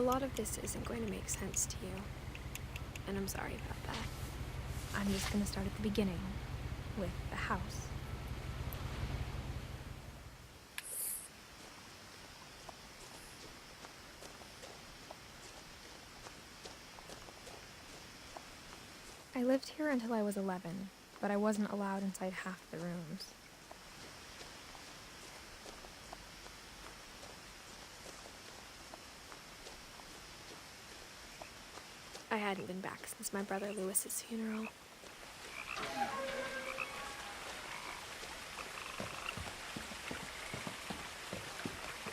A lot of this isn't going to make sense to you, and I'm sorry about that. I'm just going to start at the beginning, with the house. I lived here until I was 11, but I wasn't allowed inside half the rooms. I hadn't been back since my brother Lewis's funeral.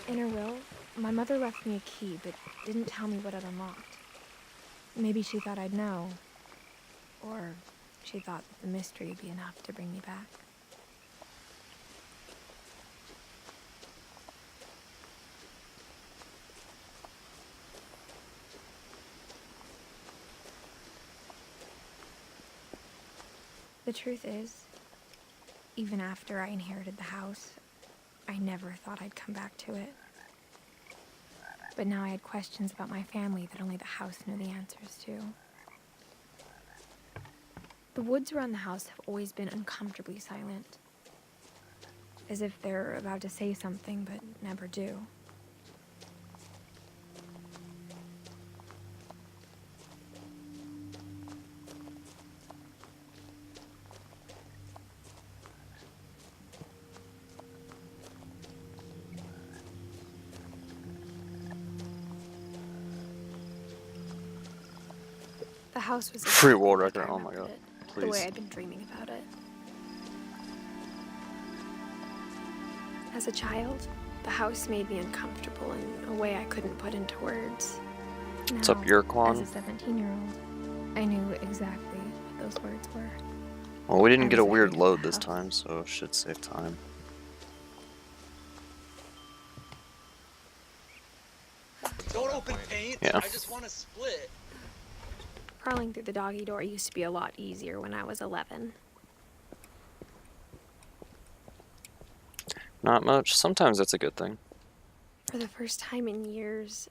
In her will, my mother left me a key, but didn't tell me what it unlocked. Maybe she thought I'd know. Or she thought that the mystery would be enough to bring me back. The truth is, even after I inherited the house, I never thought I'd come back to it. But now I had questions about my family that only the house knew the answers to. The woods around the house have always been uncomfortably silent. As if they're about to say something, but never do. The house was Free exactly world like record. I Oh my remembered god. it, Please. the way I'd been dreaming about it. As a child, the house made me uncomfortable in a way I couldn't put into words. What's Now, up, Yurkwan? as a 17-year-old, I knew exactly what those words were. Well, we didn't I get a was weird afraid of load the this house. time, so it should save time. Don't open paint. Yeah. I just want to split. Crawling through the doggy door used to be a lot easier when I was 11. Not much. Sometimes that's a good thing. For the first time in years,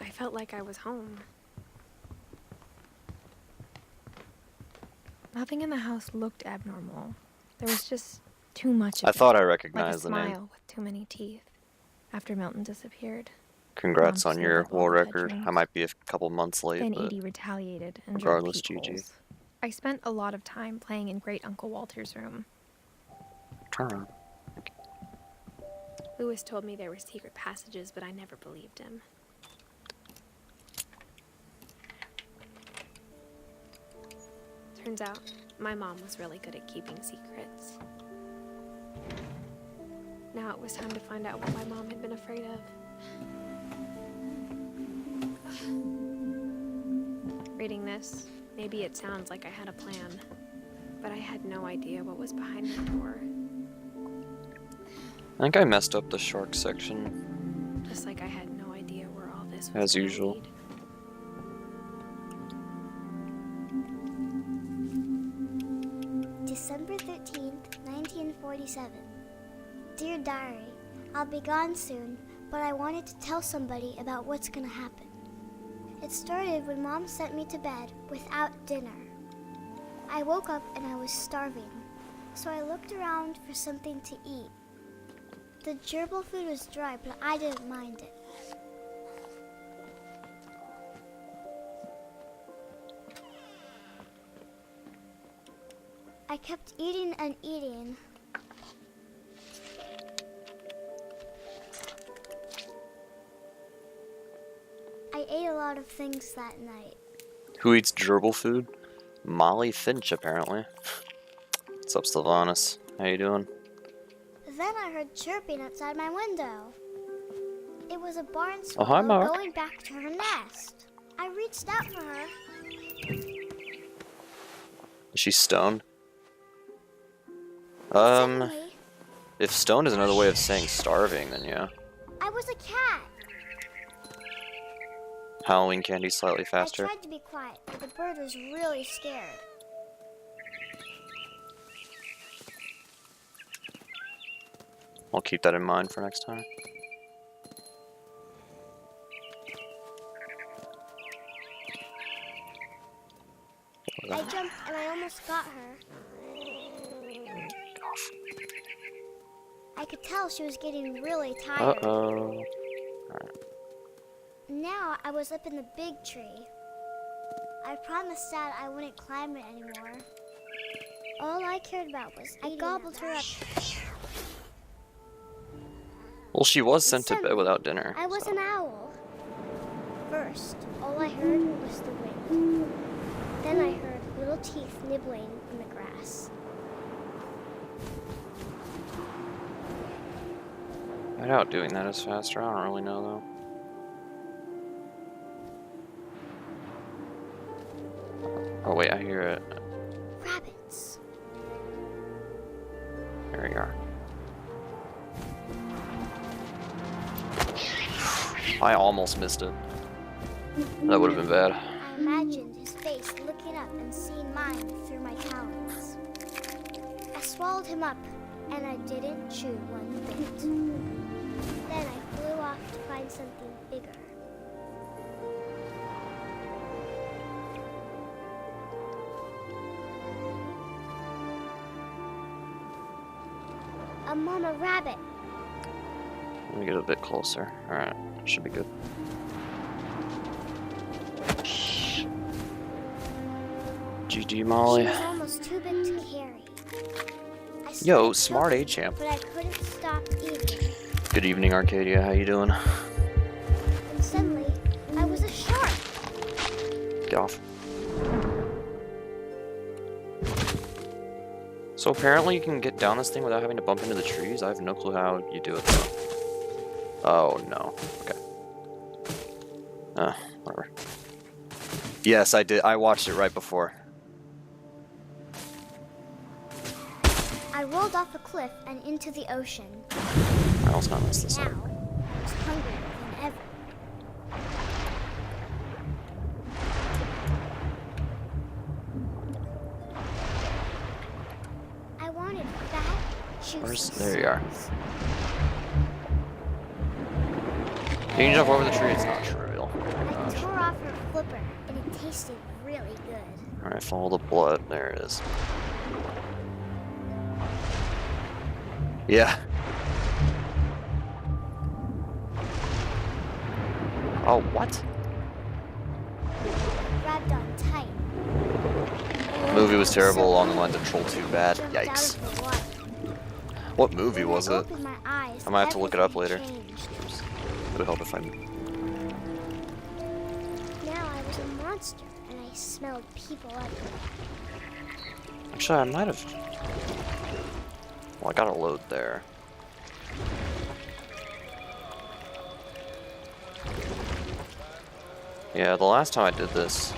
I felt like I was home. Nothing in the house looked abnormal. There was just too much of I it. thought I Like a recognized the smile name. with too many teeth. After Milton disappeared, Congrats Mom on sealed your up all war the record. bedrooms. I might be a couple months late, Then but Edie retaliated and drove regardless, GG. peepholes. I spent a lot of time playing in Great Uncle Walter's room. Turn around. Lewis told me there were secret passages, but I never believed him. Turns out, my mom was really good at keeping secrets. Now it was time to find out what my mom had been afraid of. Reading this, maybe it sounds like I had a plan, but I had no idea what was behind the door. I think I messed up the shark section. Just like I had no idea where all this was As gonna usual. lead. December 13th, 1947. Dear Diary, I'll be gone soon, but I wanted to tell somebody about what's gonna happen. It started when Mom sent me to bed without dinner. I woke up and I was starving, so I looked around for something to eat. The gerbil food was dry, but I didn't mind it. I kept eating and eating. I ate a lot of things that night. Who eats gerbil food? Molly Finch, apparently. What's up, Sylvanas? How you doing? Then I heard chirping outside my window. It was a barn Oh, hi, swallow Mark. going back to her nest. I reached out for her. Is she stoned? Suddenly, If stoned is another way of saying starving, then yeah. I was a cat. Halloween candy slightly faster. I tried to be quiet, but the bird was really scared. I'll keep that in mind for next time. I jumped and I almost got her. I could tell she was getting really tired. Uh-oh. Now I was up in the big tree. I promised Dad I wouldn't climb it anymore. All I cared about was I gobbled her up. Well, she was sent to bed Suddenly, without dinner. I was so. an owl. First, all I heard was the wind. Then I heard little teeth nibbling in the grass. I doubt doing that is faster. I don't really know though. Oh wait, I hear it. Rabbits. There we are. I almost missed it. That would have been bad. I imagined his face looking up and seeing mine through my talons. I swallowed him up, and I didn't chew one bit. Then I flew off to find something bigger. A mama rabbit. Let me get a bit closer. Alright, should be good. GG Molly. She was almost too big to carry. I Yo, started smart choking, A-champ. but I couldn't stop eating. Good evening, Arcadia. How you doing? And suddenly, I was a shark. Get off. So apparently you can get down this thing without having to bump into the trees. I have no clue how you do it though. Oh no. Okay. Whatever. Yes, I did. I watched it right before. I rolled off a cliff and into the ocean. I almost not messed this Now, up. I was hungrier than ever. I wanted fat, juicy There you are. seeds. Can you jump over the tree? It's not trivial. I tore off her flipper, and it tasted really good. Alright, follow the blood. There it is. Yeah. Oh, what? Grabbed on tight. The movie was terrible along the lines of Troll 2 bad. Jumped out Yikes. of the water. What movie When was I it? opened my eyes, I might have to look it up everything later. changed. Would help if I... Now I was a monster, and I smelled people everywhere. Actually, I might have... Well, I gotta load there. Yeah, the last time I did this,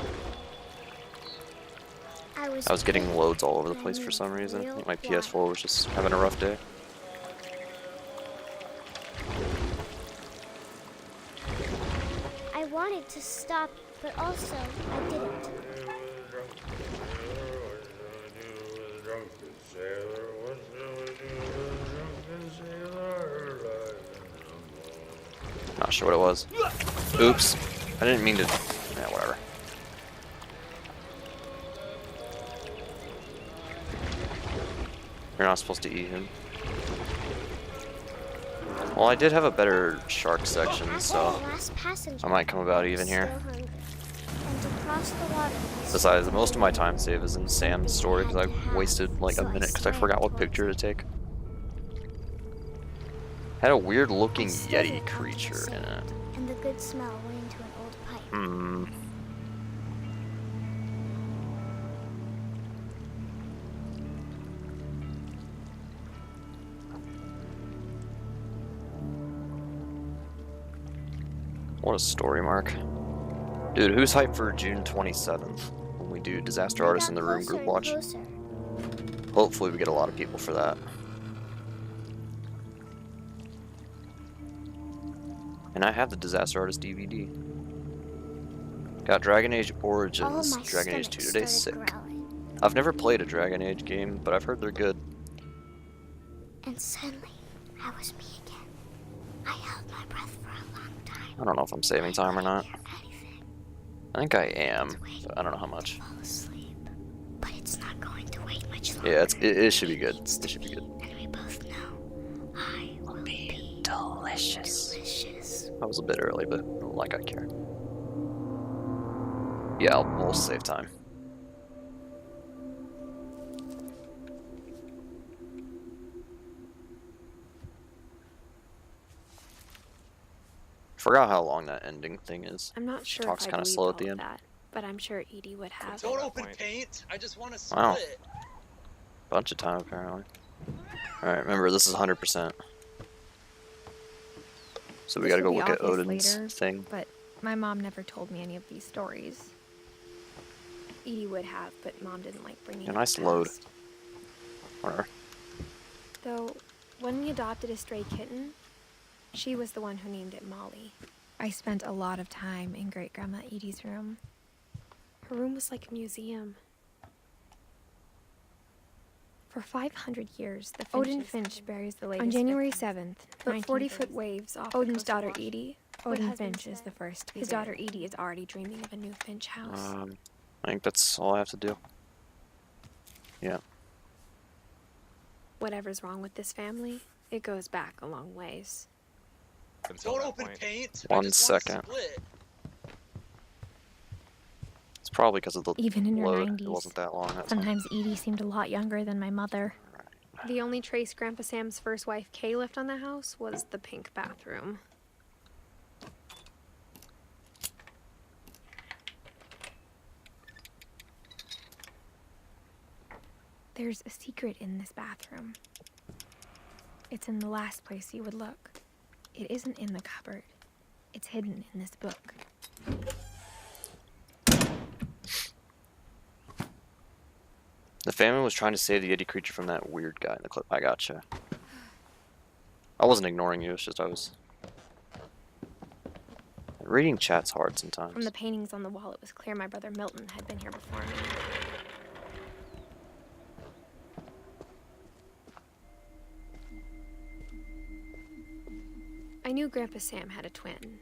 I was getting loads all over the place for some reason. I think my PS4 was just having a rough day. I wanted to stop, but also I didn't. Not sure what it was. Oops. I didn't mean to... Yeah, whatever. You're not supposed to eat him. Well, I did have a better shark section, After so the last passenger, I might come about I was even here. still hungry. And to cross the water, Besides, most of my time save is in Sam's story because I wasted like a minute because I forgot what picture to take. Had a weird looking I stood Yeti onto the creature in it. sand, and the good smell went into an old pipe. Hmm. What a story, Mark. Dude, who's hyped for June 27th when we do Disaster I Artists got in the Room closer group and watch? closer. Hopefully we get a lot of people for that. And I have the Disaster Artist DVD. Got Dragon Age All Origins, my Dragon Age 2 today, stomach sick. started growling. I've never played a Dragon Age game, but I've heard they're good. And suddenly, I was me again. I held my breath for a long time. I don't know if I'm saving time or not. I couldn't hear anything. I think I am, but I don't know how much. Fall asleep. Yeah, it should be good. It should be good. And we both know I will be Delicious. delicious. That was a bit early, but like I care. Yeah, we'll save time. Forgot how long that ending thing is. I'm not sure Talk's if I kinda believed slow all at the of end. that, but I'm sure Edie would have. Don't that open point. paint. I just want to Wow. split. Bunch of time apparently. Alright, remember this is 100%. So we This gotta go will be look at obvious Odin's later, thing. But my mom never told me any of these stories. Edie would have, but Mom didn't like bringing A up nice the load. past. Or, Though, when we adopted a stray kitten, she was the one who named it Molly. I spent a lot of time in Great-Grandma Edie's room. Her room was like a museum. For 500 years, the Odin Finch bears the latest. On January 7th, but 40-foot waves off Odin's daughter Edie. Odin Finch is the first. His daughter Edie is already dreaming of a new Finch house. I think that's all I have to do. Yeah. Whatever's wrong with this family, it goes back a long ways. Until Don't that open point. paint. One I just wanna second. split. It's probably because of the Even in her load. 90s, It wasn't that long. That's all. sometimes Edie seemed a lot younger than my mother. The only trace Grandpa Sam's first wife, Kay, left on the house was the pink bathroom. There's a secret in this bathroom. It's in the last place you would look. It isn't in the cupboard. It's hidden in this book. The family was trying to save the Yeti creature from that weird guy in the clip. I gotcha. I wasn't ignoring you, it's just I was... Reading chat's hard sometimes. From the paintings on the wall, it was clear my brother Milton had been here before me. I knew Grandpa Sam had a twin.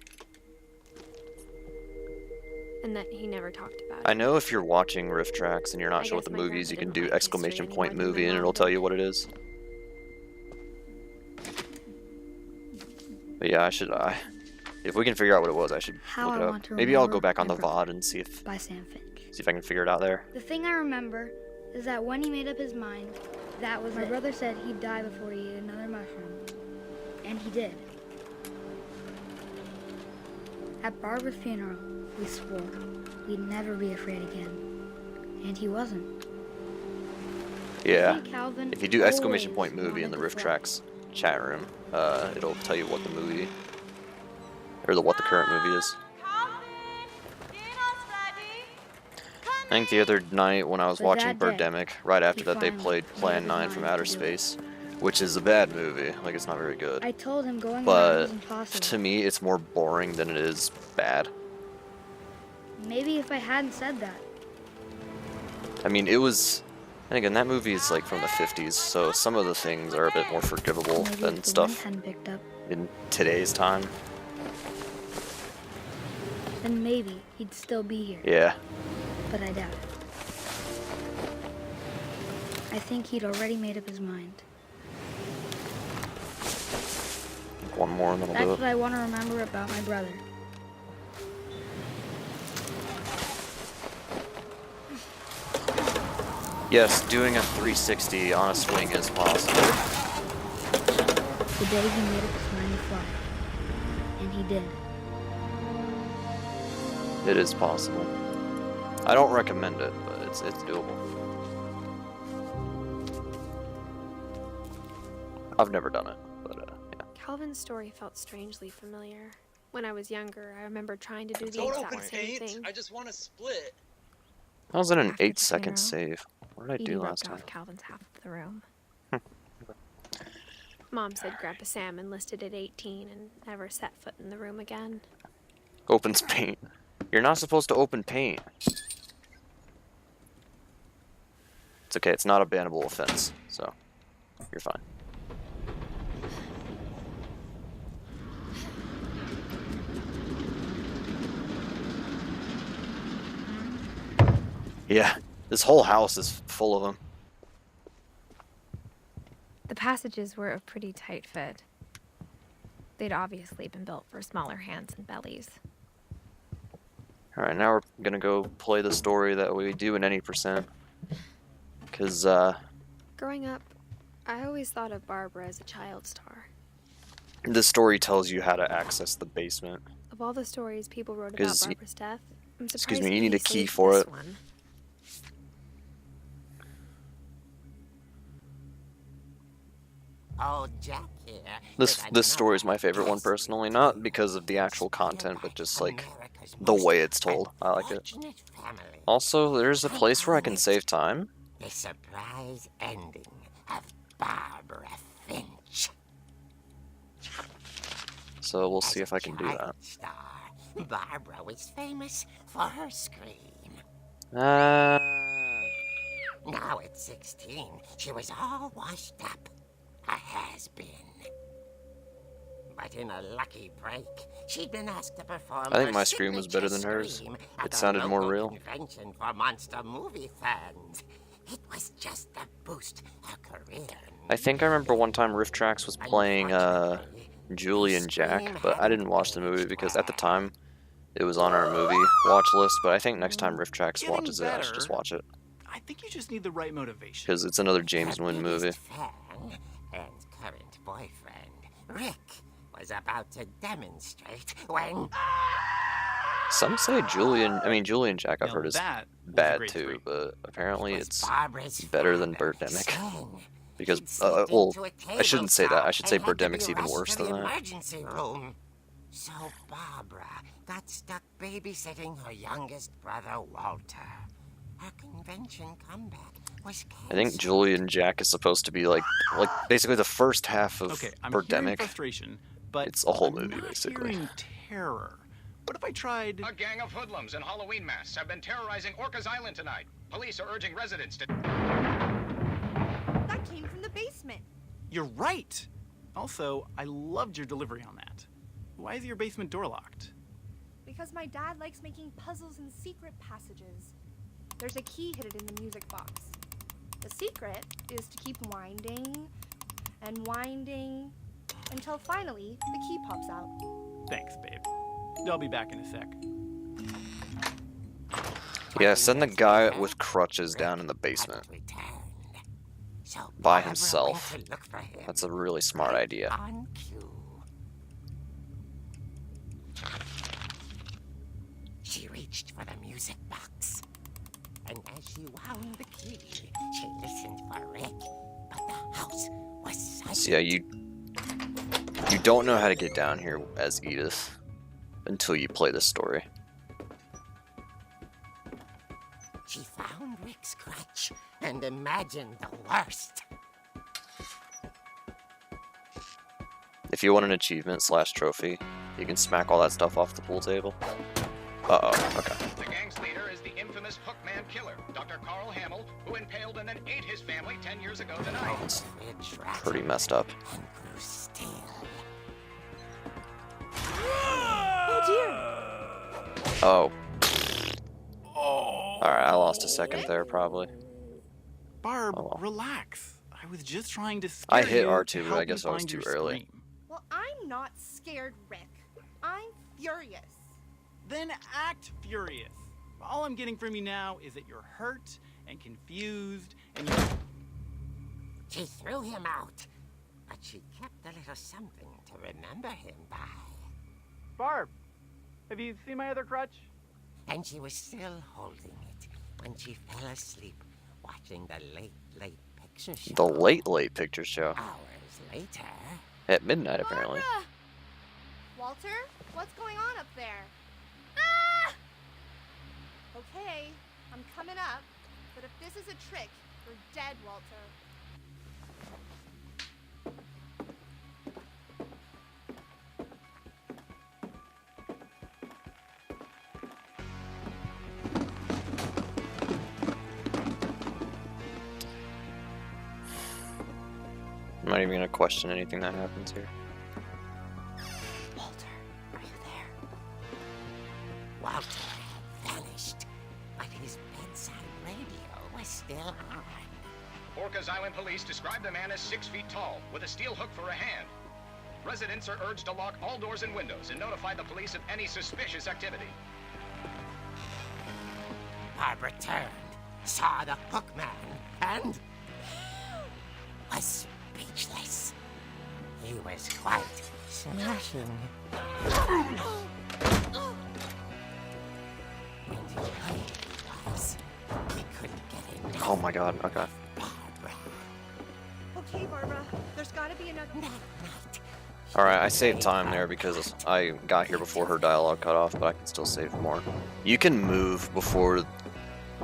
And that he never talked about it. I know if you're watching riff tracks and you're not I sure what guess the my movie is, you grandpa can didn't do like history exclamation any point more than movie my and mom it'll tell did. you what it is. But yeah, if we can figure out what it was, I should How look I it want up. to Maybe I'll go remember back on the my brother. VOD and see if by Sam Finch. I can figure it out there. The thing I remember is that when he made up his mind, that was my brother said he'd die before he ate another mushroom. And he did. At Barbara's funeral, we swore we'd never be afraid again. And he wasn't. I Yeah. think Calvin If you do exclamation always point movie in the wanted to riff fly. tracks chat room, it'll tell you what the movie or what the current movie is. I think the other night when I was But watching that day, Birdemic, right after he that they finally played made Plan his 9 from mind Outer to do it. Space, which is a bad movie. Like, it's not very good. I told him going But around was impossible. to me, it's more boring than it is bad. Maybe if I hadn't said that. I mean, it was... And again, that movie is like from the 50s, so some of the things are a bit more forgivable Maybe if than the stuff wind hadn't picked up, in today's time. then maybe he'd still be here. Yeah. But I doubt it. I think he'd already made up his mind. One more and then That's I'll what do it. I want to remember about my brother. Yes, doing a 360 on a swing is possible. The day he made up his mind to fly. And he did. It is possible. I don't recommend it, but it's doable. I've never done it, but yeah. Calvin's story felt strangely familiar. When I was younger, I remember trying to do the Don't open exact same paint. thing. I just want to split. I was in an After the 8-second funeral, save. What did I Edie do roped last time? off Calvin's half of the room. Mom said Grandpa Sam enlisted at 18 and never set foot in the room again. Opens paint. You're not supposed to open paint. It's okay, it's not a bannable offense, so you're fine. Yeah, this whole house is full of them. passages were a pretty tight fit. They'd obviously been built for smaller hands and bellies. Alright, now we're gonna go play the story that we do in any percent. Because, Growing up, I always thought of Barbara as a child star. this story tells you how to access the basement. Of all the stories people wrote about 'Cause Barbara's death, I'm surprised excuse me, you need a he key saved for this it. one. Oh, Jack here. This story is my favorite one personally, not because of the actual content, but just like the way it's told. I like it. Also, there's a place where I can save time. The surprise ending of Barbara Finch. So we'll see if I can do that. Child star, Barbara was famous for her scream. Ah. Now at 16, she was all washed up. A has-been. But in a lucky break, she'd been asked to perform I think her my scream was better than hers. scream It at a sounded more local real. Convention for monster movie fans. It was just a boost her career. I think I remember one time Riff Tracks was playing Julie and Jack, but I didn't watch the movie because at the time it was on our movie watch list. But I think next time Riff Tracks Getting watches it, I should just better. watch it I think you just need the right motivation. because it's another James Her Nguyen movie. biggest fan and current boyfriend, Rick, was about to demonstrate when... Some say Julie and Jack I've Now heard is that was a bad great too, scream. but apparently it was it's Barbara's better than father, Birdemic. Sven. Because, He'd slipped well, into a I shouldn't say that. I should say table saw and had to Birdemic's be even rushed worse to the than that. emergency room. So Barbara got stuck babysitting her youngest brother, Walter. Her convention comeback was canceled. I think Julie and Jack is supposed to be like basically the first half of Okay, I'm hearing Birdemic. frustration, but It's a whole I'm movie, not basically. hearing terror. What if I tried? A gang of hoodlums in Halloween masks have been terrorizing Orcas Island tonight. Police are urging residents to... That came from the basement. You're right. Also, I loved your delivery on that. Why is your basement door locked? Because my dad likes making puzzles and secret passages. There's a key hidden in the music box. The secret is to keep winding and winding until finally the key pops out. Thanks, babe. I'll be back in a sec. Yeah, send the guy with crutches down in the basement So by Barbara himself. went to look for him. That's a really smart idea. On cue. She reached for the music box. And as she wound the key, she listened for Rick. But the house was silent. So yeah, you don't know how to get down here as Edith until you play this story. She found Rick's crutch and imagined the worst. If you want an achievement / trophy, you can smack all that stuff off the pool table. Uh-oh, okay. The gang's leader is the infamous Hookman killer, Dr. Carl Hamill, who impaled and then ate his family 10 years ago tonight. It's Fridge pretty rattled messed up. and grew still. Oh. Alright, I lost a second there, probably. Barb, Oh, well. relax. I was just trying to scare I hit you R2, to but help I guess you I was find too your early. scream. Well, I'm not scared, Rick. I'm furious. Then act furious. All I'm getting from you now is that you're hurt and confused and you're... She threw him out, but she kept a little something to remember him by. Barb, have you seen my other crutch? And she was still holding it when she fell asleep watching the late picture show. The late picture show. Hours later, At midnight, apparently. Barbara! Walter, what's going on up there? Ah! Okay, I'm coming up, but if this is a trick, you're dead, Walter. I'm not even gonna question anything that happens here. Walter, are you there? Walter had vanished, but his bedside radio was still on. Orcas Island police describe the man as 6 feet tall, with a steel hook for a hand. Residents are urged to lock all doors and windows and notify the police of any suspicious activity. Barbara turned, saw the hook man, and was speechless. He was quite smashing. And he was. He couldn't get enough. Oh my god, okay. Barbara. Okay, Barbara. There's gotta be enough. That night, Alright, I saved time there because I got here before her dialogue cut off, but I can still save more. You can move before...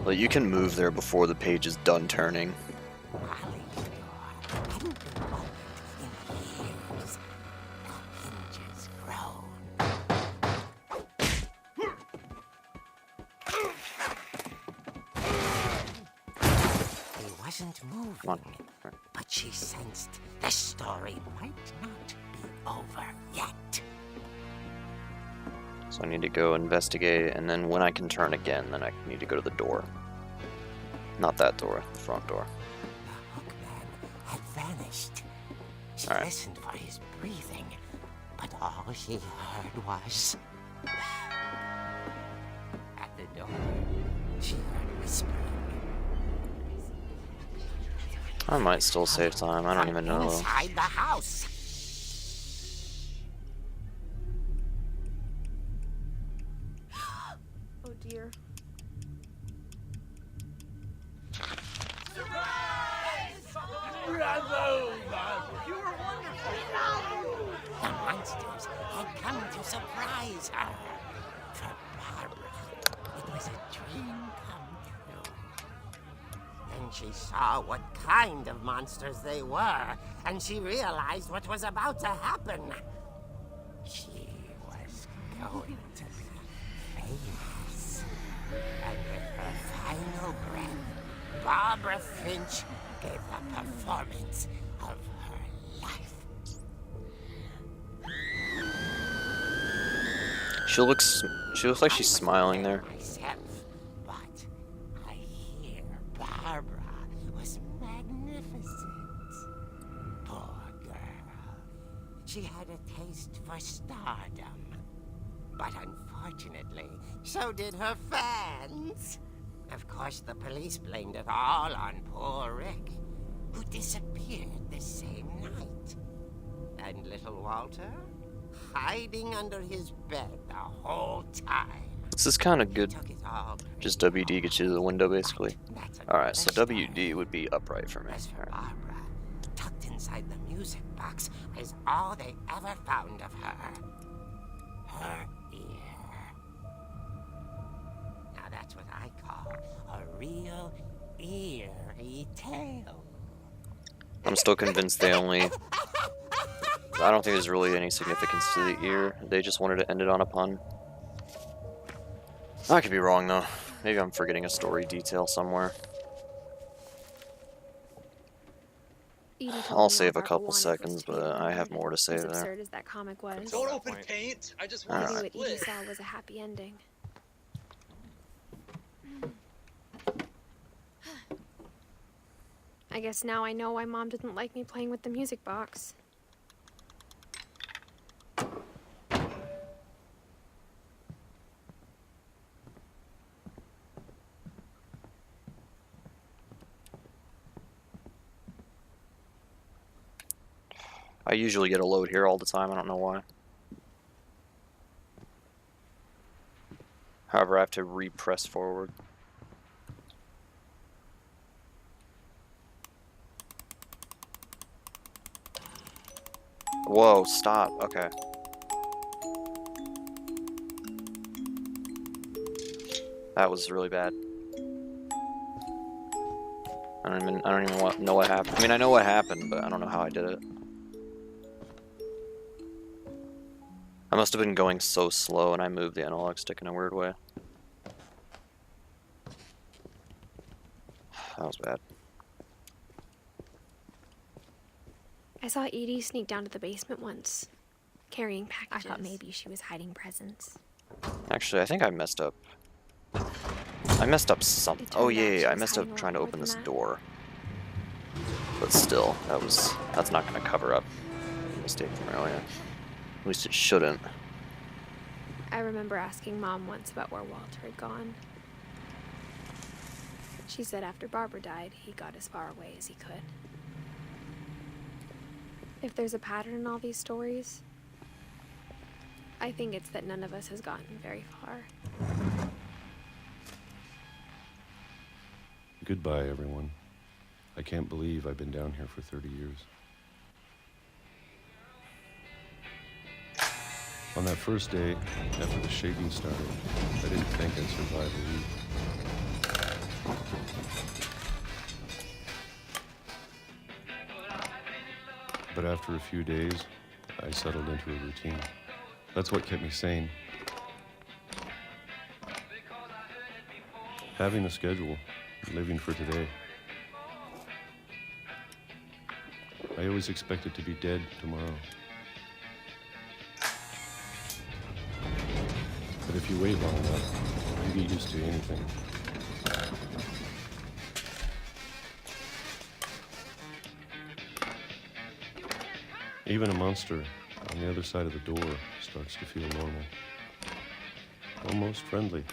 Like, you can move there before the page is done turning. Molly's door hadn't been opened in years. The hinges grown. He wasn't moving, Come on. but she sensed the story might not be over yet. So I need to go investigate, and then when I can turn again, then I need to go to the door. Not that door, the front door. The hookman had vanished. She All right. listened for his breathing, but all she heard was... At the door, she heard whispering. I might still save time, I don't even know. Inside the house. Oh dear. The monsters had come to surprise her. For Barbara, it was a dream come true. Then she saw what kind of monsters they were, and she realized what was about to happen. She was going to be famous. And with her final breath, Barbara Finch gave the performance of her life. She looks like she's smiling there. Myself, but I hear Barbara was magnificent. Poor girl. She had a taste for stardom. But unfortunately, so did her fans. Of course, the police blamed it all on poor Rick, who disappeared the same night. And little Walter? Hiding under his bed the whole time. This is kind of good. Took it all Just WD gets you to the window, basically. That's a Alright, so best WD would be upright for me. As for Alright. Barbara, tucked inside the music box is all they ever found of her. Her ear. Now that's what I call a real eerie tale. I'm still convinced they only... I don't think there's really any significance to the ear. They just wanted to end it on a pun. I could be wrong, though. Maybe I'm forgetting a story detail somewhere. Edie told I'll me save a Barbara couple wanted was seconds, to but be I have murdered. more to say As there. absurd as that comic was, Don't open paint. I just want I to knew what Edie split. saw was a happy ending. I guess now I know why Mom didn't like me playing with the music box. I usually get a load here all the time, I don't know why. However, I have to re-press forward. Whoa, stop. Okay. That was really bad. I don't even know what happened. I mean, I know what happened, but I don't know how I did it. I must have been going so slow and I moved the analog stick in a weird way. That was bad. I saw Edie sneak down to the basement once, carrying packages. I thought Yes. maybe she was hiding presents. Actually, I think I messed up. I messed up something. It turned Oh out yeah, she I was messed up hiding a trying to lot open more this than that. door. But still, that's not going to cover up the mistake from earlier. At least it shouldn't. I remember asking Mom once about where Walter had gone. She said after Barbara died, he got as far away as he could. If there's a pattern in all these stories, I think it's that none of us has gotten very far. Goodbye, everyone. I can't believe I've been down here for 30 years. On that first day, after the shaking started, I didn't think I'd survive a week. But after a few days, I settled into a routine. That's what kept me sane. Having a schedule, living for today. I always expected to be dead tomorrow. But if you wait long enough, you get used to anything. Even a monster on the other side of the door starts to feel normal. Almost friendly.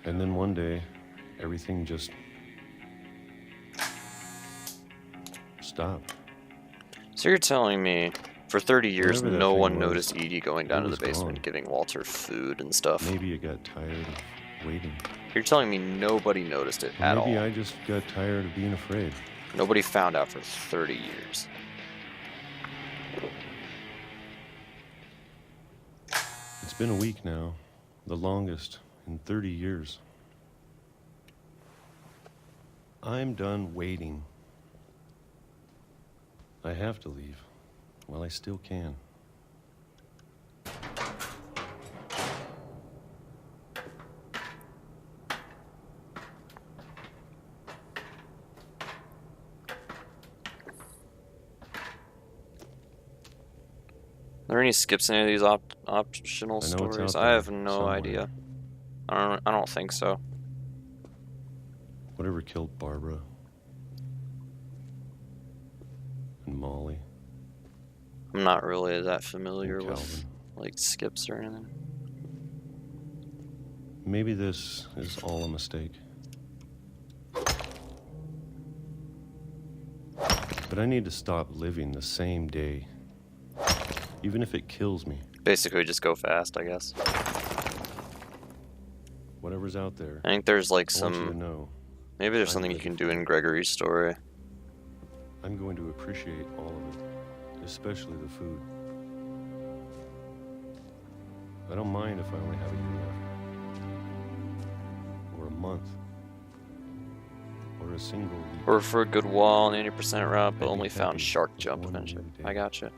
And then one day, everything just stopped. So you're telling me, for 30 years, Whatever that no thing one was, noticed Edie going down it to the was basement, gone. giving Walter food and stuff? Maybe it got tired of waiting. You're telling me nobody noticed it at all? Maybe I just got tired of being afraid. Nobody found out for 30 years. It's been a week now, the longest in 30 years. I'm done waiting. I have to leave while I still can. Are there any skips in any of these optional I know it's stories? out I there have no somewhere. idea. I don't think so. Whatever killed Barbara and Molly. I'm not really that familiar And with Calvin. like skips or anything. Maybe this is all a mistake. But I need to stop living the same day, even if it kills me. Basically, just go fast, I guess. Whatever's out there, I think there's like I want you to some. know Maybe there's I'm something you ready can for do in Gregory's story. I'm going to appreciate all of it, especially the food. I don't mind if I only have a year left, or a month, or a single week. Or for a good while, 90% route, but I'd be only found happy shark with jump one eventually. new day. I gotcha.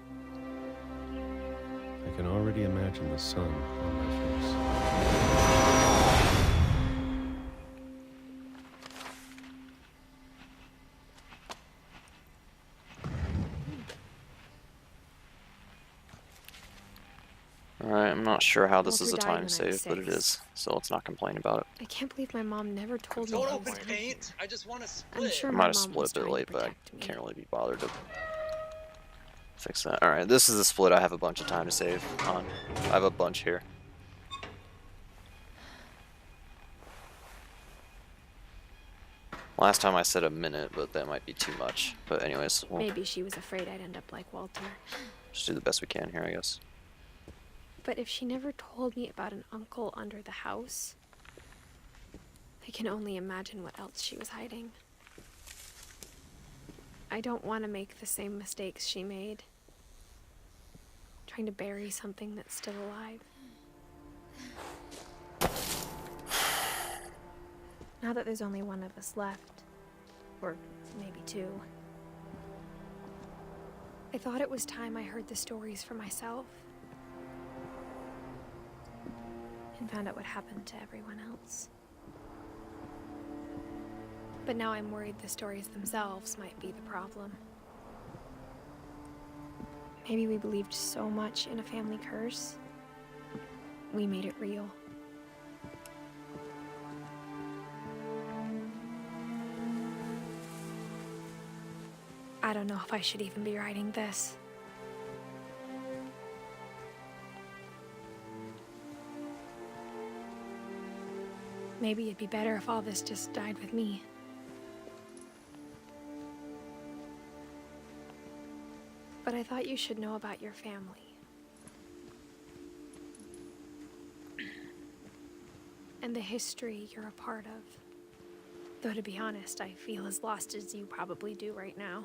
I can already imagine the sun on my face. Alright, I'm not sure how this Walter is a died time when I was save, but it 6. is. So let's not complain about it. I can't believe my mom never told me. Don't how open sad. paint. I just want to split. I'm sure I my might have mom split was a bit trying to late, but I protect me. can't really be bothered to fix that. Alright, this is the split I have a bunch of time to save on. I have a bunch here. Last time I said a minute, but that might be too much. But anyways, we'll Maybe she was afraid I'd end up like Walter. just do the best we can here, I guess. But if she never told me about an uncle under the house, I can only imagine what else she was hiding. I don't want to make the same mistakes she made, trying to bury something that's still alive. Now that there's only one of us left, or maybe two, I thought it was time I heard the stories for myself and found out what happened to everyone else. But now I'm worried the stories themselves might be the problem. Maybe we believed so much in a family curse, we made it real. I don't know if I should even be writing this. Maybe it'd be better if all this just died with me. But I thought you should know about your family. And the history you're a part of. Though to be honest, I feel as lost as you probably do right now.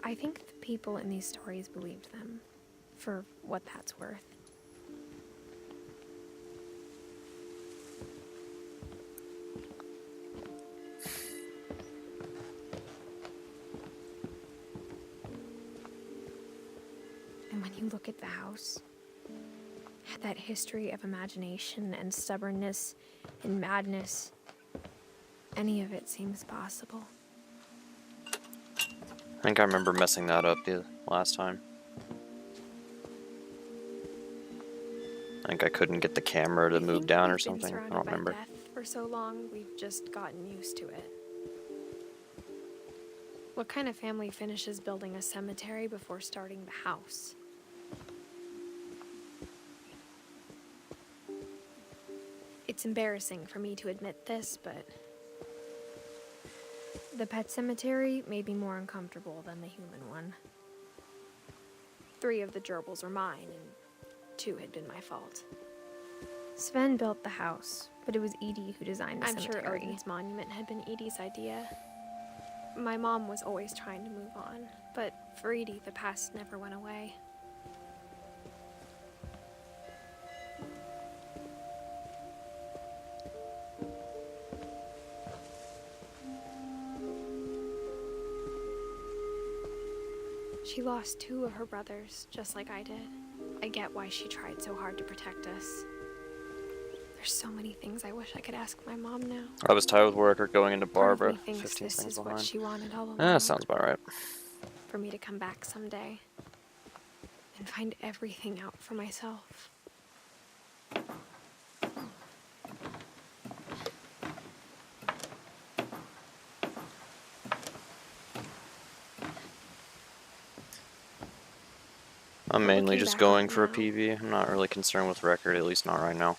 I think the people in these stories believed them, for what that's worth. And when you look at the house, that history of imagination and stubbornness and madness, any of it seems possible. I think I remember messing that up the last time. I think I couldn't get the camera to move down or something. I don't remember. Death for so long, we've just gotten used to it. What kind of family finishes building a cemetery before starting the house? It's embarrassing for me to admit this, but the pet cemetery made me more uncomfortable than the human one. 3 of the gerbils were mine, and 2 had been my fault. Sven built the house, but it was Edie who designed the cemetery. I'm sure Odin's monument had been Edie's idea. My mom was always trying to move on, but for Edie, the past never went away. She lost 2 of her brothers, just like I did. I get why she tried so hard to protect us. There's so many things I wish I could ask my mom now. I was tired with work or going into Barbara. Part of me thinks 15 this seconds is what behind. she wanted all along. That sounds about right. For me to come back someday and find everything out for myself. I'm mainly looking just back going on for a now- PV. I'm not really concerned with record, at least not right now.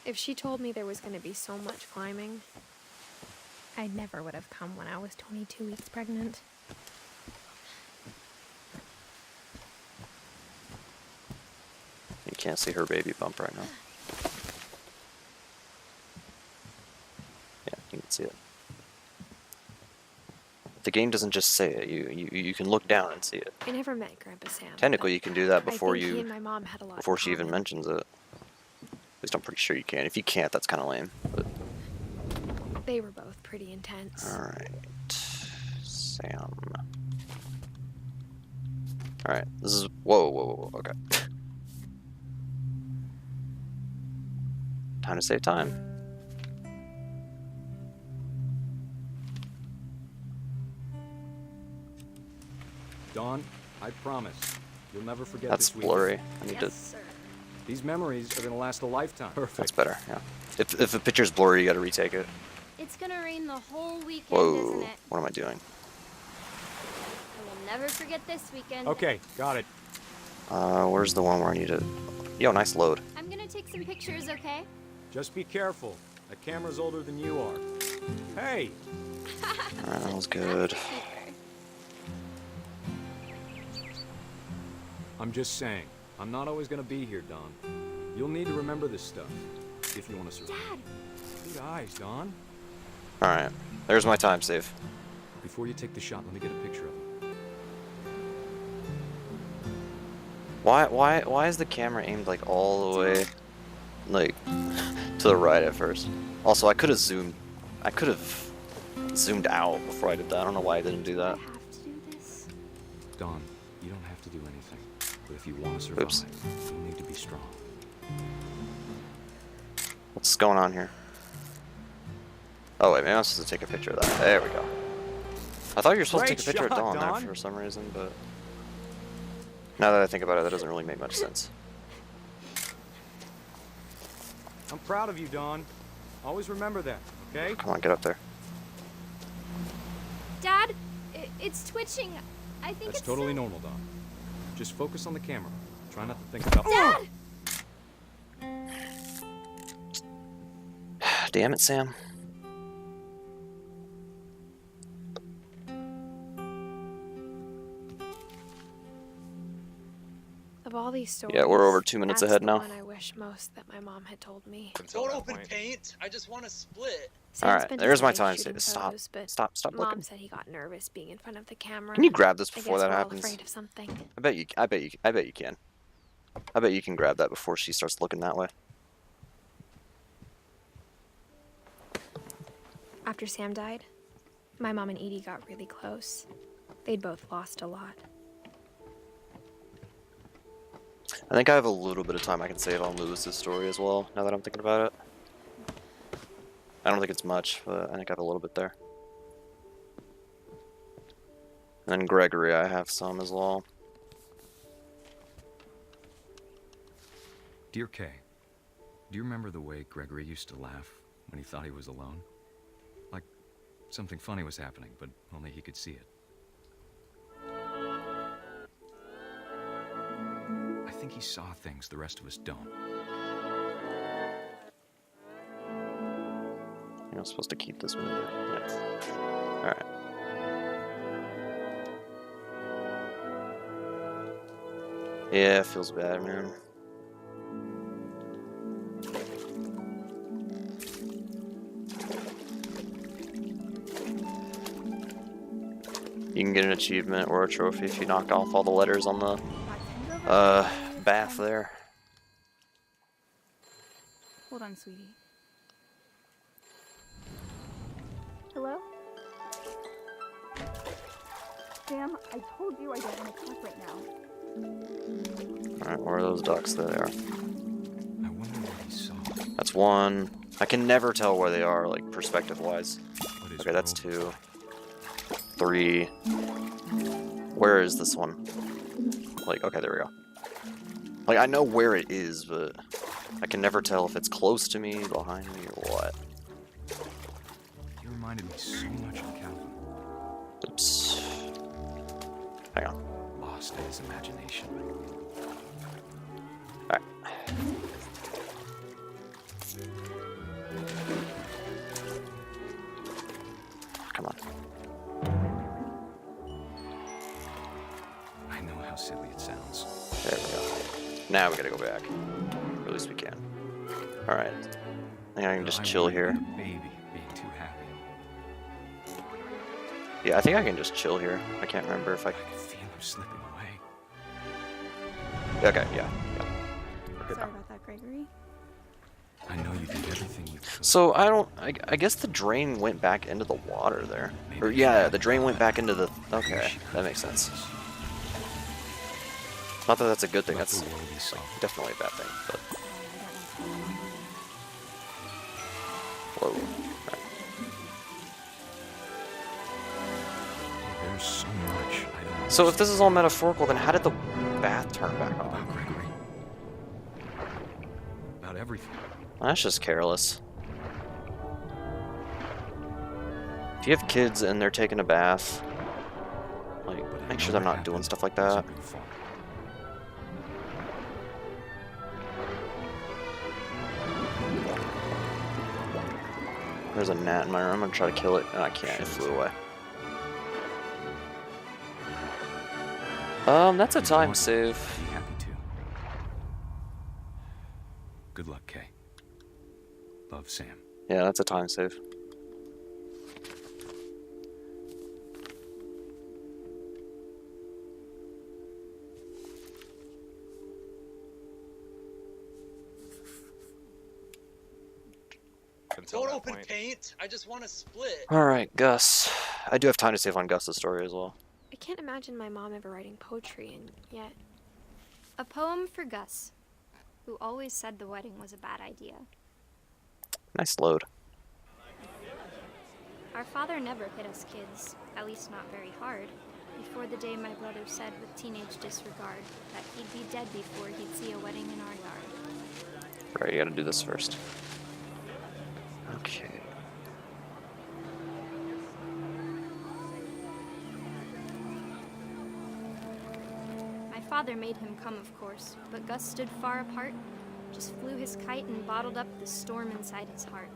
If she told me there was going to be so much climbing, I never would have come when I was 22 weeks pregnant. You can't see her baby bump right now. Yeah, you can see it. The game doesn't just say it. You can look down and see it. I never met Grandpa Sam. Technically, but you can do that I before think he you and my mom had a lot before in she even common. mentions it. At least I'm pretty sure you can. If you can't, that's kind of lame. But They were both pretty intense. all right, Sam. All right, this is whoa. Okay. Time to save time. Dawn, I promise, you'll never forget That's this week. blurry. I need to. Yes, sir. These memories are gonna last a lifetime. Perfect. That's better. Yeah. If a picture's blurry, you got to retake it. It's gonna rain the whole weekend, Whoa. isn't it? What am I doing? I will never forget this weekend. Okay, got it. Where's the one where I need to? Yo, nice load. I'm gonna take some pictures, okay? Just be careful. That camera's older than you are. Hey! Alright, that was good. I'm just saying, I'm not always gonna be here, Dawn. You'll need to remember this stuff if you want to survive. Dad! Good eyes, Dawn. Alright, there's my time save. Before you take the shot, let me get a picture of it. Why is the camera aimed like all the way, like, to the right at first? Also, I could have zoomed out before I did that. I don't know why I didn't do that. I have to do this. Dawn, you don't have to do anything. But if you want to survive, Oops. you need to be strong. What's going on here? Oh wait, maybe I'm supposed to take a picture of that. There we go. I thought you were supposed to Great take a picture shot, of Dawn Dawn. there for some reason, but now that I think about it, that doesn't really make much sense. I'm proud of you, Dawn. Always remember that, okay? Come on, get up there. Dad, it's twitching. I think That's it's totally normal, Don. Just focus on the camera. Try not to think about. Dad! Damn it, Sam. Of all these stories, Yeah, we're over 2 minutes that's ahead the now. one I wish most that my mom had told me. Don't open paint. I just want to split. Sam's Alright, spent there's his my life time. shooting Stop. photos, but Stop Mom looking. said he got nervous being in front of the camera. Can you grab this I before guess that we're all happens? afraid of something. I bet you can. I bet you can grab that before she starts looking that way. After Sam died, my mom and Edie got really close. They'd both lost a lot. I think I have a little bit of time I can save on Lewis's story as well, now that I'm thinking about it. I don't think it's much, but I think I have a little bit there. And then Gregory, I have some as well. Dear Kay, do you remember the way Gregory used to laugh when he thought he was alone? Like something funny was happening, but only he could see it. I think he saw things the rest of us don't. I'm supposed to keep this one in there. Yeah. Alright. Yeah, it feels bad, man. You can get an achievement or a trophy if you knock off all the letters on the bath there. Hold on, sweetie. Hello? Sam, I told you I don't want to talk right now. Alright, where are those ducks? There they are. I wonder what he saw. That's one. I can never tell where they are, like, perspective-wise. Okay, that's 2. 3. Where is this one? Like, okay, there we go. Like, I know where it is, but I can never tell if it's close to me, behind me, or what. He reminded me so much of Calvin. Oops. Hang on. Lost in his imagination. Alright. Come on. I know how silly it sounds. There we go. Now we gotta go back. Or at least we can. Alright. I think I can just chill here. Baby being too happy. Yeah, I think I can just chill here. I can't remember if I can feel him slipping away. Okay, yeah. Sorry about that, Gregory. I know you did everything you could. So I guess the drain went back into the water there. Or yeah, the drain went back into the. Okay, that makes sense. Not that that's a good thing. That's like, definitely a bad thing. But whoa. Right. There's so much I don't. So if this is all metaphorical, then how did the bath turn back on? About Gregory. About everything. That's just careless. If you have kids and they're taking a bath, like, make sure they're not doing stuff like that. There's a gnat in my room. I'm gonna try to kill it, and I can't. It flew away. That's a time save. Be happy to. Good luck, Kay. Love, Sam. Yeah, that's a time save. Don't open paint. I just want to split. Alright, Gus. I do have time to save on Gus's story as well. I can't imagine my mom ever writing poetry, and yet... A poem for Gus, who always said the wedding was a bad idea. Nice load. Our father never hit us kids, at least not very hard, before the day my brother said with teenage disregard that he'd be dead before he'd see a wedding in our yard. Alright, you gotta do this first. Okay. My father made him come, of course, but Gus stood far apart, just flew his kite and bottled up the storm inside his heart.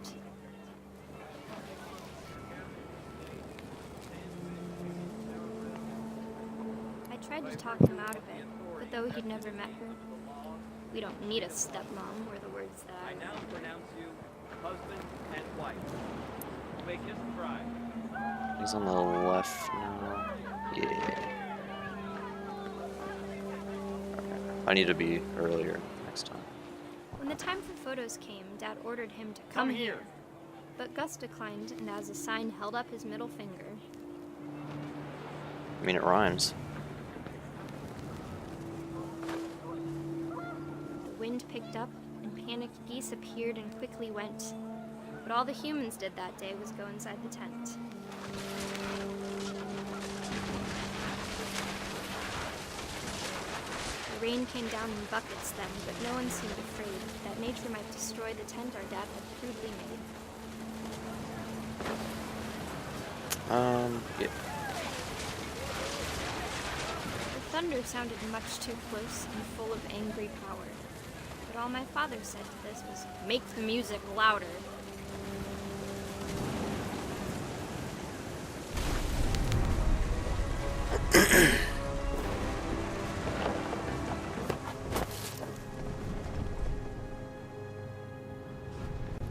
I tried to talk him out of it, but though he'd never met her, "We don't need a stepmom," were the words that I now pronounce you husband and wife. You may kiss and cry. He's on the left now. Yeah. I need to be earlier next time. When the time for photos came, Dad ordered him to come here. But Gus declined, and as a sign held up his middle finger. I mean, it rhymes. The wind picked up, and panicked geese appeared and quickly went. But all the humans did that day was go inside the tent. The rain came down in buckets then, but no one seemed afraid that nature might destroy the tent our dad had crudely made. Yeah. The thunder sounded much too close and full of angry power. But all my father said to this was, "Make the music louder."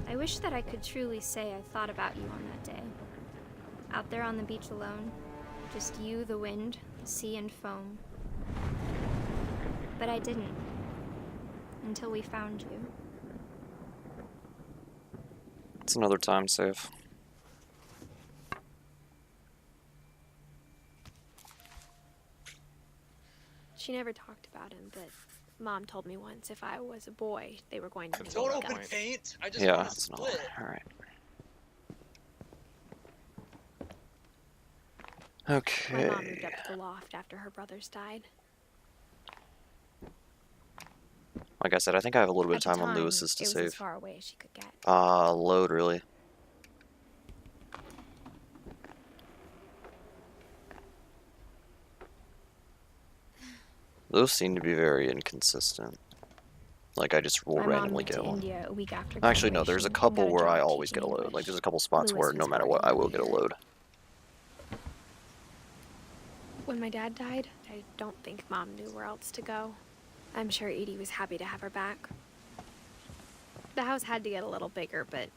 I wish that I could truly say I thought about you on that day. Out there on the beach alone, just you, the wind, the sea, and foam. But I didn't. Until we found you. It's another time save. She never talked about him, but Mom told me once if I was a boy, they were going to Don't open paint. I just Yeah, want to it's not. split. Alright. My Okay. mom moved up to the loft after her brothers died. Like I said, I think I have a little bit of At the time on time, Lewis's to it was save. as far away as she could get. Load, really. Those seem to be very inconsistent. Like, I just will My mom randomly went get to one. India a week after Actually, no, there's a graduation and couple got a where I job always get a teaching load. Like, English. there's a couple spots Lewis where no was matter born what, in I will get a India. load. When my dad died, I don't think Mom knew where else to go. I'm sure Edie was happy to have her back. The house had to get a little bigger, but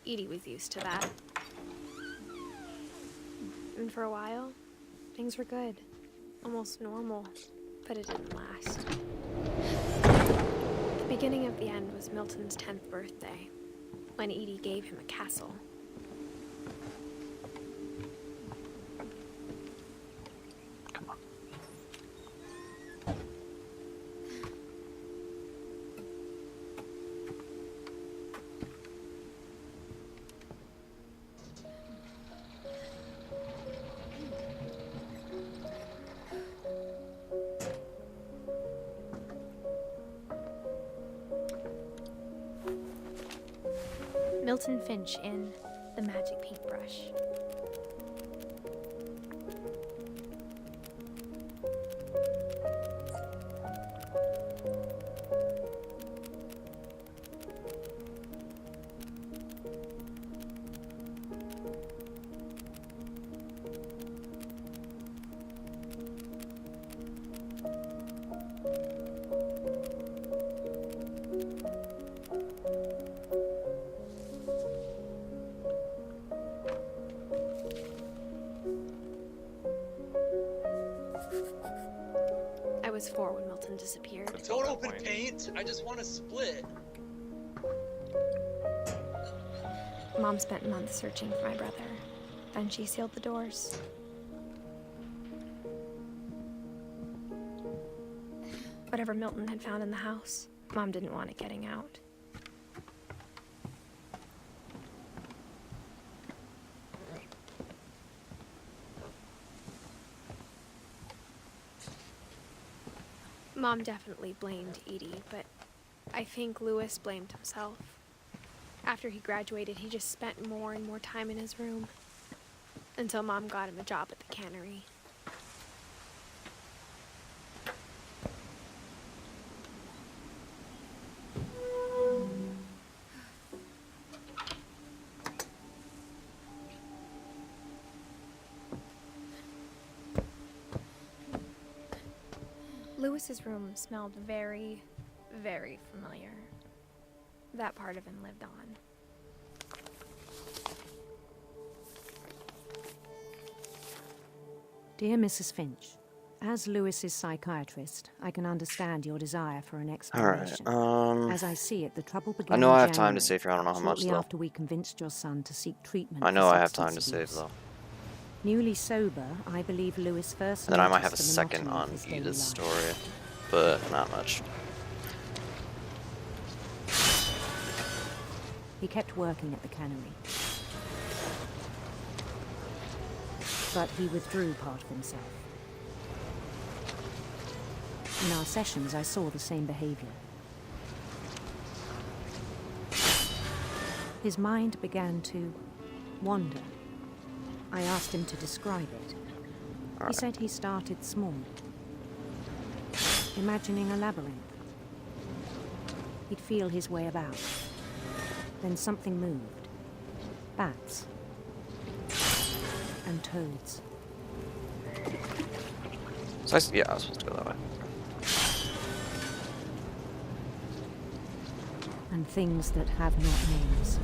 Edie was used to that. And for a while, things were good. Almost normal, but it didn't last. The beginning of the end was Milton's 10th birthday, when Edie gave him a castle. Milton Finch in The Magic Paintbrush. I was 4 when Milton disappeared. Don't open paint. I just want to split. Mom spent months searching for my brother. Then she sealed the doors. Whatever Milton had found in the house, Mom didn't want it getting out. Mom definitely blamed Edie, but I think Lewis blamed himself. After he graduated, he just spent more and more time in his room. Until Mom got him a job at the cannery. Lewis's room smelled very, very familiar. That part of him lived on. Dear Mrs. Finch, as Lewis's psychiatrist, I can understand your desire for an explanation. Alright, As I see it, the trouble began I know I in have time to January, save here. I don't know how much, shortly though. after we convinced your son to seek treatment I know for I have time to substance save, abuse. though. Newly sober, I believe Lewis first And then I might have a noticed the second monotony on of his daily Edith's life. story, but not much. He kept working at the cannery. But he withdrew part of himself. In our sessions, I saw the same behavior. His mind began to wander. I asked him to describe it. He said he started small, imagining a labyrinth. He'd feel his way about. Then something moved. Bats. And toads. So yeah, I was supposed to go that way. And things that have not names.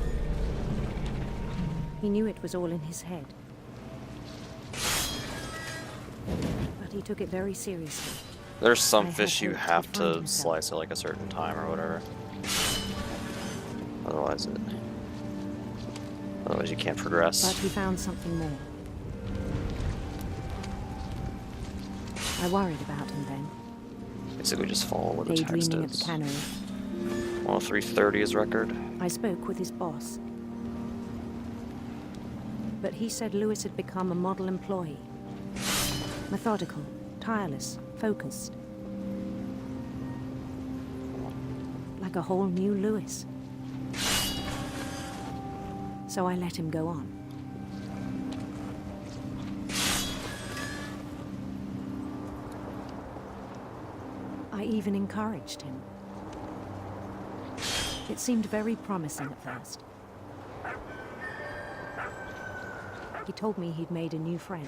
He knew it was all in his head. But he took it very seriously. There's some I had fish you hoped he'd have find to himself. slice at like a certain time or whatever. Otherwise you can't progress. But he found something more. I worried about him then. Basically just follow where the text Daydreaming at the is. cannery. 103.30 is record. I spoke with his boss. But he said Lewis had become a model employee. Methodical, tireless, focused. Like a whole new Lewis. So I let him go on. I even encouraged him. It seemed very promising at first. He told me he'd made a new friend.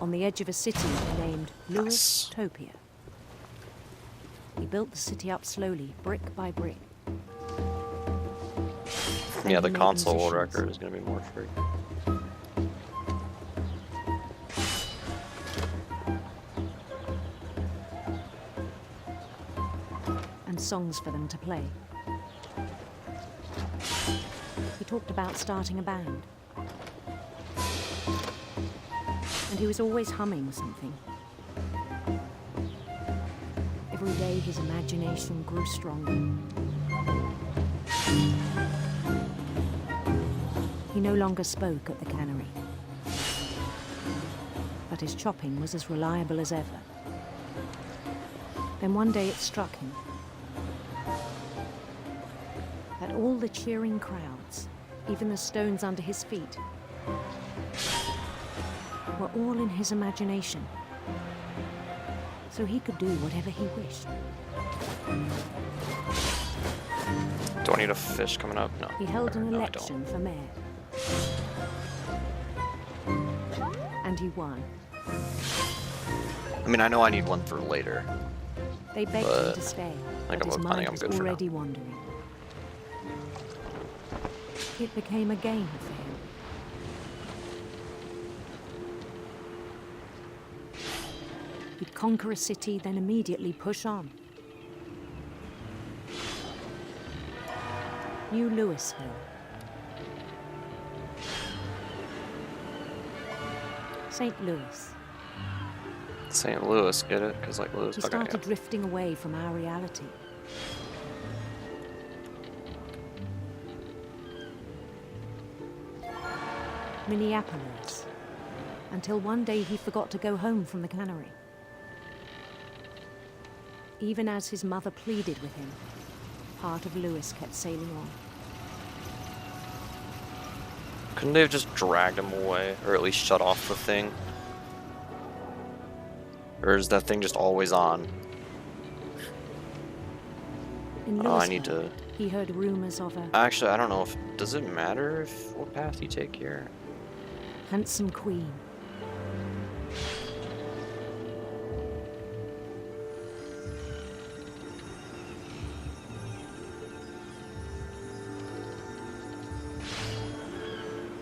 On the edge of a city named Lewis-topia. He built the city up slowly, brick by brick. Yeah, the he made console world musicians. record is going to be more free. And songs for them to play. He talked about starting a band. And he was always humming something. Every day his imagination grew stronger. He no longer spoke at the cannery. But his chopping was as reliable as ever. Then one day it struck him that all the cheering crowds, even the stones under his feet, were all in his imagination. So he could do whatever he wished. Do I need a fish coming up? No. He held an No, I don't. election for mayor. And he won. I mean, I know I need one for later. They begged him to stay, I but think his I'm mind was good for now. already wandering. It became a game for him. He'd conquer a city, then immediately push on. New Louisville. St. Louis. St. Louis, get it? Because like Louis. He Okay, started yeah. drifting away from our reality. Minneapolis. Until one day he forgot to go home from the cannery. Even as his mother pleaded with him, part of Lewis kept sailing on. Couldn't they have just dragged him away, or at least shut off the thing? Or is that thing just always on? In Oh, I Lewisburg, need to... he heard rumors of a Actually, I don't know if... Does it matter if what path you take here? handsome queen.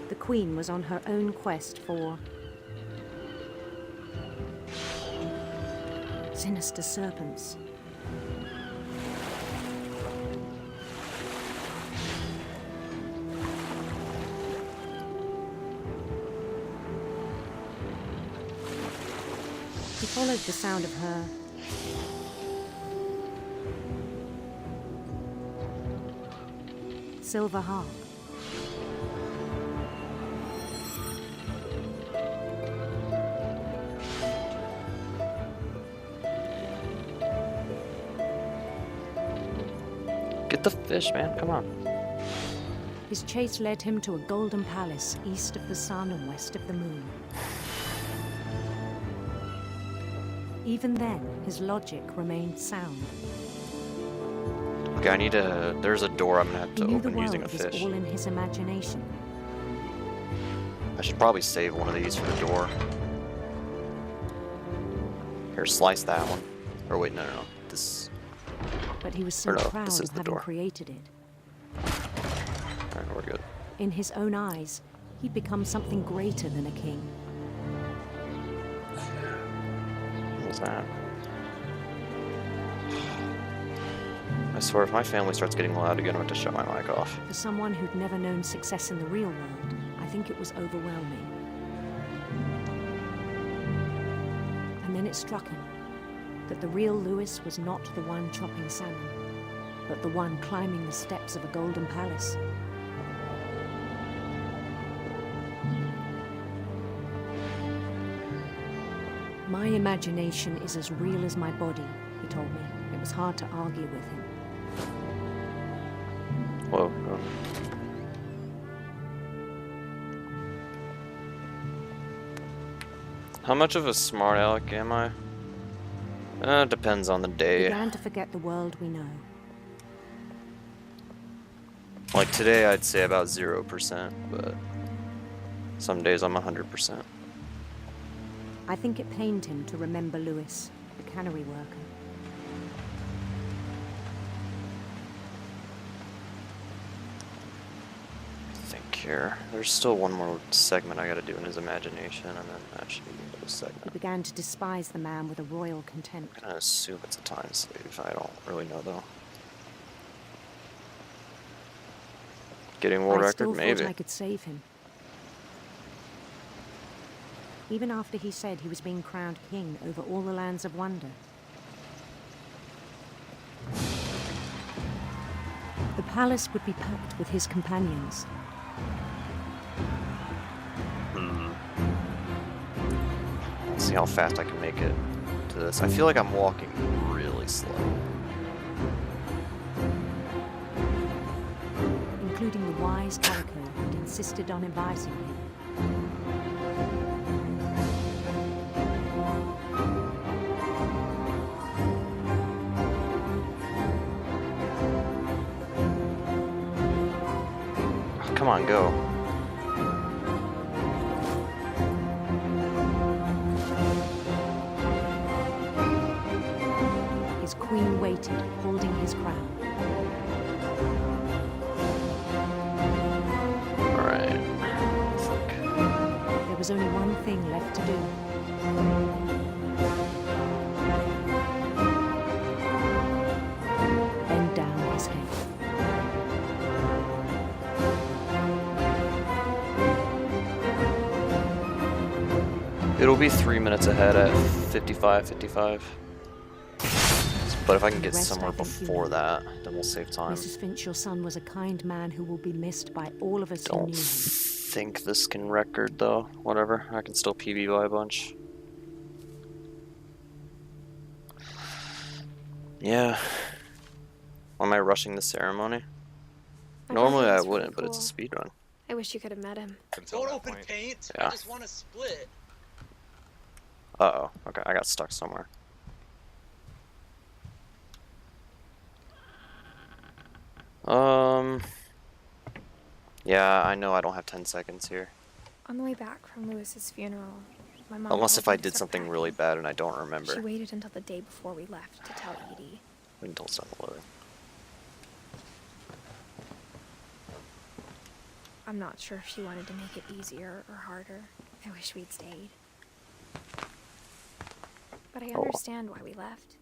The queen was on her own quest for sinister serpents. He followed the sound of her silver harp. Get the fish, man. Come on. His chase led him to a golden palace east of the sun and west of the moon. Even then, his logic remained sound. Okay, I need to... There's a door I'm gonna have He to knew the open using a world was fish. all in his imagination. I should probably save one of these for the door. Here, slice that one. Or wait, no. This... But he was so Or no, proud this is of the having door. created it. Alright, we're good. In his own eyes, he'd become something greater than a king. What was that? I swear, if my family starts getting loud again, I'm going to shut my mic off. For someone who'd never known success in the real world, I think it was overwhelming. And then it struck him that the real Lewis was not the one chopping salmon, but the one climbing the steps of a golden palace. My imagination is as real as my body, he told me. It was hard to argue with him. Whoa. How much of a smart aleck am I? Depends on the He day. began to forget the world we know. Like today, I'd say about 0%, but some days I'm 100%. I think it pained him to remember Lewis, the cannery worker. Think here. There's still one more segment I gotta do in his imagination, and then that should be the end of the He segment. began to despise the man with a royal contempt. I'm gonna assume it's a time slave. I don't really know though. Getting world I record, still maybe. thought I could save him. Even after he said he was being crowned king over all the lands of wonder. The palace would be packed with his companions. Let's see how fast I can make it to this. I feel like I'm walking really slow. Including the wise Calico who'd insisted on advising him. Oh, come on, go. His queen waited, holding his crown. Alright. There was only one thing left to do. Bend down his head. It'll be 3 minutes ahead at 55. But if I can get The rest, somewhere I think you before know. that, then we'll save time. Mrs. Finch, your son was a kind man who will be missed by all of us who Don't knew him. think this can record though. Whatever. I can still PB by a bunch. Yeah. Why am I rushing the ceremony? I Normally thought he I was really wouldn't, but it's a cool. speed run. I wish you could have met him. Don't open paint. Yeah. I just want to split. Uh-oh. Okay, I got stuck somewhere. Yeah, I know I don't have 10 seconds here. On the way back from Lewis's funeral, my mom Unless told if I me to did start something packing. really bad and I don't remember. She waited until the day before we left to tell Edie. Until 7-Eleven. I'm not sure if she wanted to make it easier or harder. I wish we'd stayed. But I understand why we left.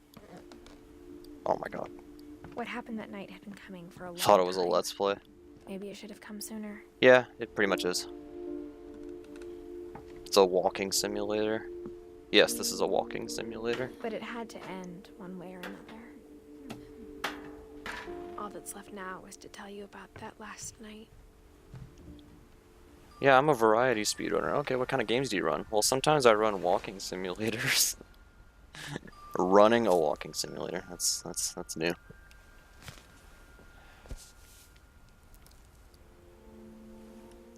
Oh my god. What happened that night had been coming for a long time. Thought it was a Let's Play. Maybe it should have come sooner. Yeah, it pretty much is. It's a walking simulator. Yes, this is a walking simulator. But it had to end one way or another. All that's left now is to tell you about that last night. Yeah, I'm a variety speedrunner. Okay, what kind of games do you run? Well, sometimes I run walking simulators. Running a walking simulator. That's new.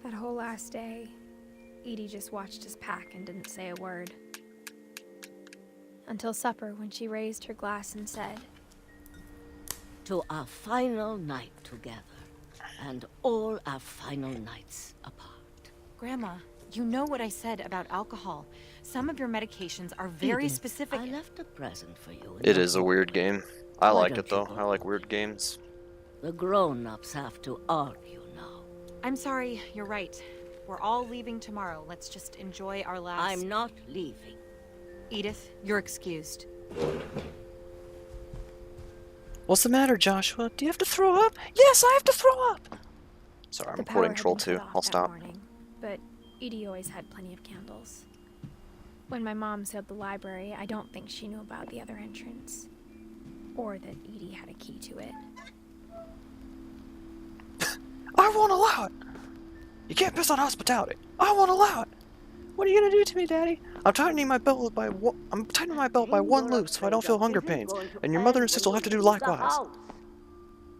That whole last day, Edie just watched us pack and didn't say a word. Until supper, when she raised her glass and said, "To our final night together, and all our final nights apart." Grandma, you know what I said about alcohol. Some of your medications are very Edith, specific. I left a present for you. It is a weird game. I Why like don't it though. you go I like weird games. The grown-ups have to argue now. I'm sorry, you're right. We're all leaving tomorrow. Let's just enjoy our last... I'm not leaving. Edith, you're excused. What's the matter, Joshua? Do you have to throw up? Yes, I have to throw up! Sorry, I'm the power recording had Troll been 2. cut off I'll that stop. morning, but Edie always had plenty of candles. When my mom sealed the library, I don't think she knew about the other entrance. Or that Edie had a key to it. I won't allow it! You can't piss on hospitality. I won't allow it! What are you gonna do to me, Daddy? I'm tightening my belt by one loop so I don't feel hunger pains. And your mother and sister will have to do likewise.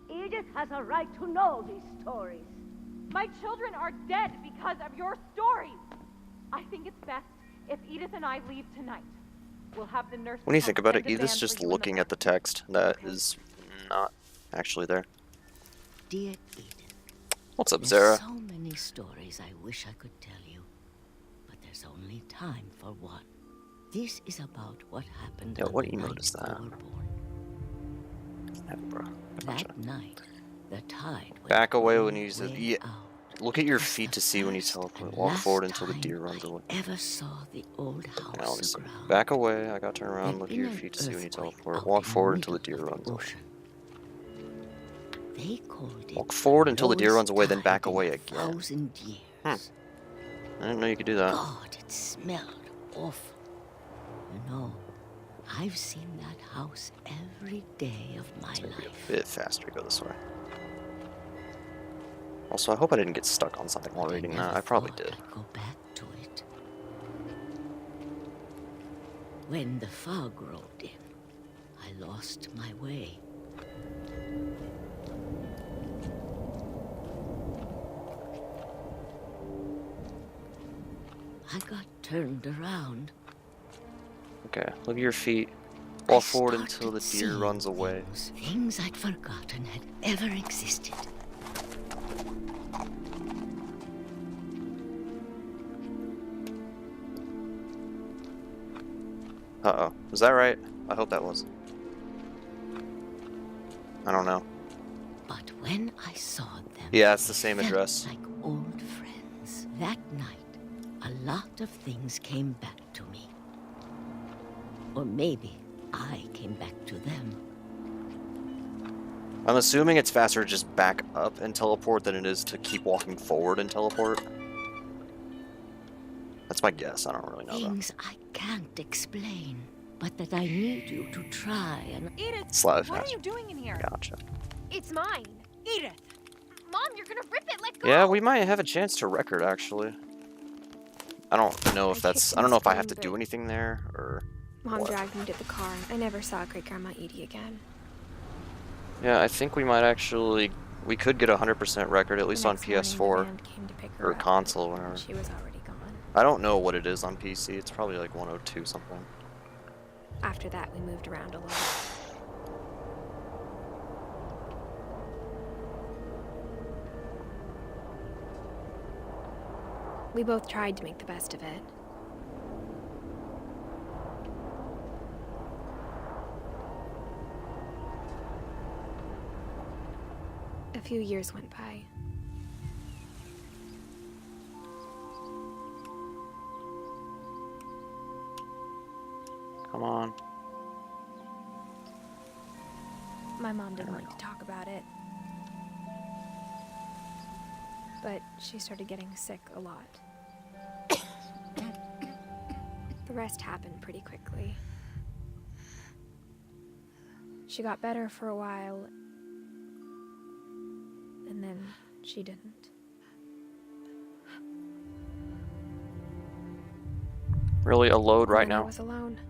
Edith has a right to know these stories. My children are dead because of your stories. I think it's best if Edith and I leave tonight. We'll have the nurse. When you think about it, Edith's just looking at the text that is not actually there. Dear Edith. What's up, There's Zara? so many stories I wish I could tell you, but there's only time for one. This is about what happened. Yo, on what the emote night is that? you were born. Yeah, bro. That night, the tide went Back away all when the you use it. way Yeah. out. Look at your feet to see when you teleport. Walk forward until the deer runs away. Ever saw the old Now, let me house see. aground? Back away. I gotta turn around. There'd Look at been your an feet to see when you earthquake teleport. out Walk in the forward until the middle deer of runs away. ocean. They called it Walk forward until the deer lowest runs away, then back tide in away 1,000 again. years. I didn't know you could do that. God, it smelled awful. You know, I've seen that house every day of my life. A bit faster. Go this way. Also, I hope I didn't get stuck on something while reading that. I probably did. Go back to it. When the fog rolled in, I lost my way. I got turned around. Okay, look at your feet. Walk forward until the deer runs away. Things I'd forgotten had ever existed. Uh-oh. Was that right? I hope that was. I don't know. But when I saw them, Yeah, it's the same felt address. like old friends. That night, a lot of things came back to me. Or maybe I came back to them. I'm assuming it's faster to just back up and teleport than it is to keep walking forward and teleport. That's my guess. I don't really know though. Things I can't explain, but that I need you to try and... Edith, Slightly what are faster. you doing in here? Gotcha. It's mine. Edith! Mom, you're gonna rip it. Let go. Yeah, we might have a chance to record actually. I don't know if that's. I don't know if I have to do anything there or. Mom what. dragged me to the car. I never saw Great Grandma Edie again. Yeah, I think we might actually... We could get a 100% record, at least on next morning, the PS4. band came to pick her Or up, console, but whatever. she was already gone. I don't know what it is on PC. It's probably like 102 something. After that, we moved around a lot. We both tried to make the best of it. A few years went by. Come on. My mom didn't like to talk about it. But she started getting sick a lot. The rest happened pretty quickly. She got better for a while, and then she didn't. Really a load right And then I now? was alone.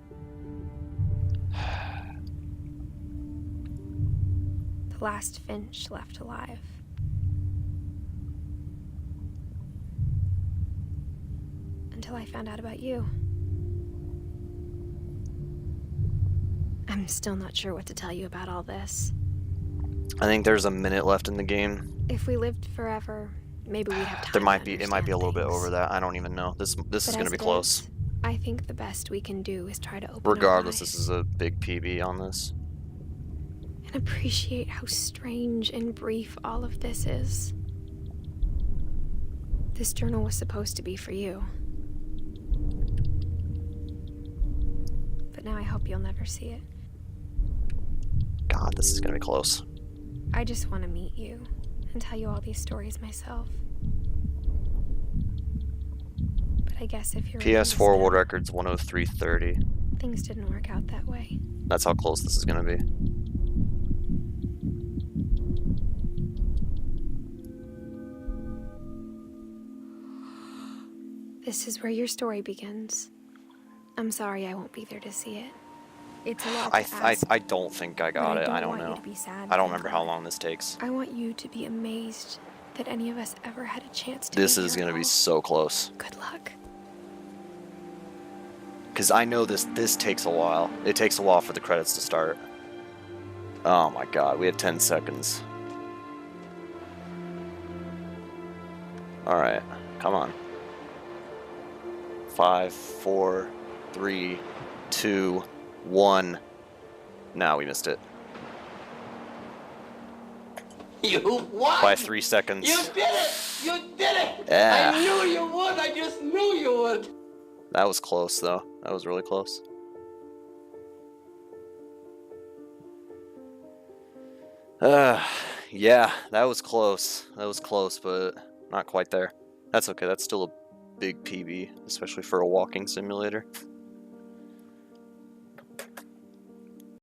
The last Finch left alive. Until I found out about you. I'm still not sure what to tell you about all this. I think there's a minute left in the game. If we lived forever, maybe we'd have time. There might to be, it might be a little bit understand over that. I don't even know. This things. is But gonna as be it close. is, I think the best we can do is try to open Regardless, our eyes this is a big PB on this. and appreciate how strange and brief all of this is. This journal was supposed to be for you. But now I hope you'll never see it. God, this is gonna be close. I just want to meet you and tell you all these stories myself. But I guess if you're PS4 world record's 103.30. things didn't work out that way. That's how close this is gonna be. This is where your story begins. I'm sorry I won't be there to see it. It's a lot to ask. I don't think I got but it. I don't don't want you know. to be sad I don't because remember of how it. long this takes. I want you to be amazed that any of us ever had a chance to This be is here at gonna be all. so close. Good luck. Because I know this takes a while. It takes a while for the credits to start. Oh my god, we have 10 seconds. Alright, come on. 5, 4, 3, 2, 1. Now we missed it. You won! By 3 seconds. You did it! You did it! Yeah. I knew you would! I just knew you would! That was close, though. That was really close. Yeah, that was close. That was close, but not quite there. That's okay. That's still a big PB, especially for a walking simulator.